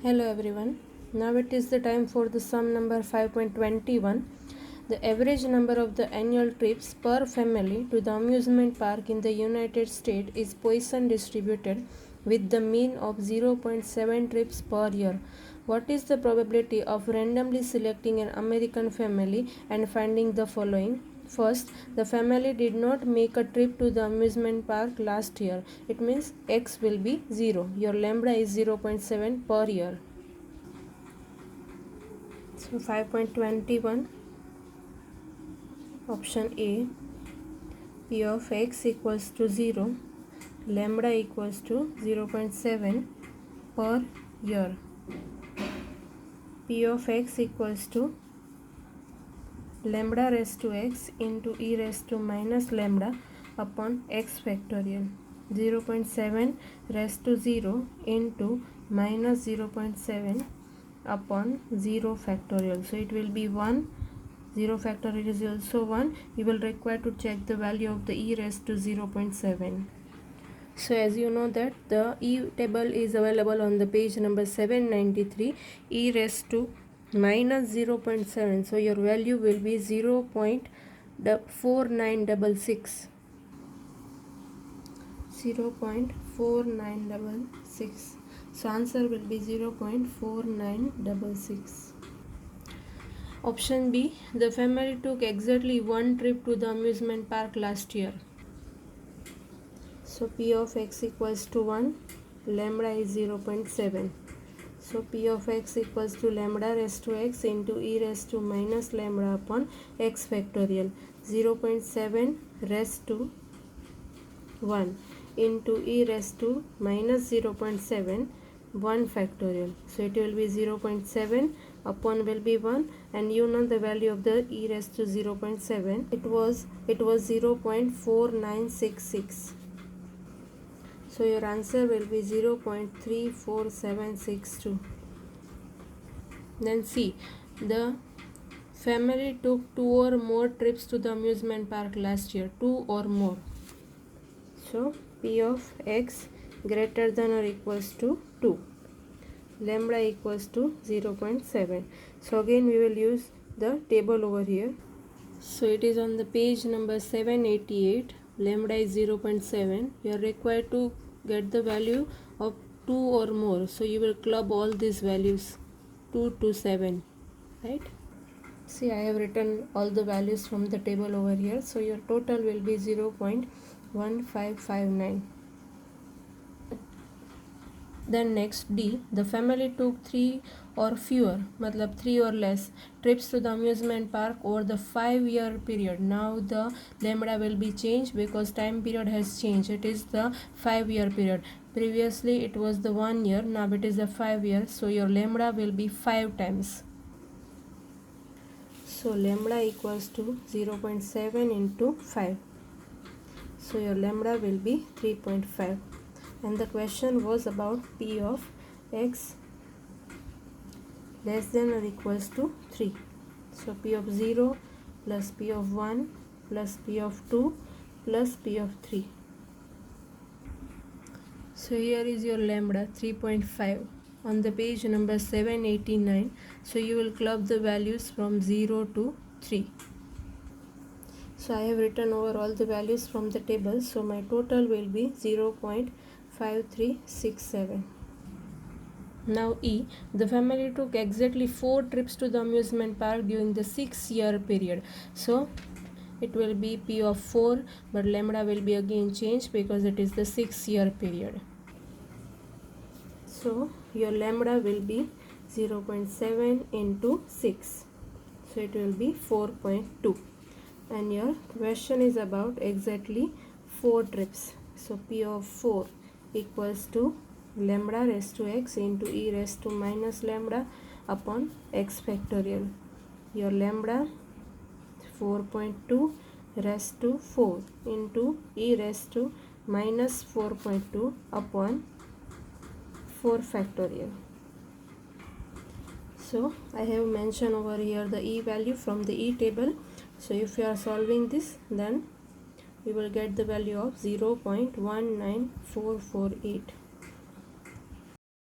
Hello everyone. Now it is the time for the sum number 5.21. The average number of the annual trips per family to the amusement park in the United States is Poisson distributed with the mean of 0.7 trips per year. What is the probability of randomly selecting an American family and finding the following? First, the family did not make a trip to the amusement park last year. It means x will be 0. Your lambda is 0.7 per year. So 5.21, option A, P of x equals to 0, lambda equals to 0.7 per year. P of x equals to lambda raised to x into e raised to minus lambda upon x factorial. 0.7 raised to 0 into minus 0.7 upon 0 factorial. So it will be 1. 0 factorial is also 1. You will require to check the value of the e raised to 0.7. So as you know that the e table is available on the page number 793, e raised to minus 0.7. So your value will be 0.4966. 0.4966. So answer will be 0.4966. Option B, the family took exactly one trip to the amusement park last year. So P of x equals to 1, lambda is 0.7. So P of x equals to lambda raised to x into e raised to minus lambda upon x factorial. 0.7 raised to 1 into e raised to minus 0.7, 1 factorial. So it will be 0.7 upon will be 1, and you know the value of the e raised to 0.7. It was 0.4966. So your answer will be 0.34762. Then C, the family took 2 or more trips to the amusement park last year. 2 or more. So P of x greater than or equals to 2. Lambda equals to 0.7. So again we will use the table over here. So it is on the page number 788. Lambda is 0.7. You are required to get the value of 2 or more. So you will club all these values 2 to 7. Right? See, I have written all the values from the table over here. So your total will be 0.1559. Then next D, the family took 3 or fewer, matlab 3 or less trips to the amusement park over the 5-year period. Now the lambda will be changed because time period has changed. It is the 5-year period. Previously it was the 1 year, now it is the 5 years. So your lambda will be 5 times. So lambda equals to 0.7 into 5. So your lambda will be 3.5. And the question was about P of x less than or equals to 3. So P of 0 plus P of 1 plus P of 2 plus P of 3. So here is your lambda 3.5 on the page number 789. So you will club the values from 0 to 3. So I have written over all the values from the table. So my total will be 0.5367. Now E, the family took exactly 4 trips to the amusement park during the 6-year period. So it will be P of 4, but lambda will be again changed because it is the 6-year period. So your lambda will be 0.7 into 6. So it will be 4.2. And your question is about exactly 4 trips. So P of 4 equals to lambda raised to x into e raised to minus lambda upon x factorial. Your lambda 4.2 raised to 4 into e raised to minus 4.2 upon 4 factorial. So I have mentioned over here the e value from the e table. So if you are solving this, then we will get the value of 0.19448.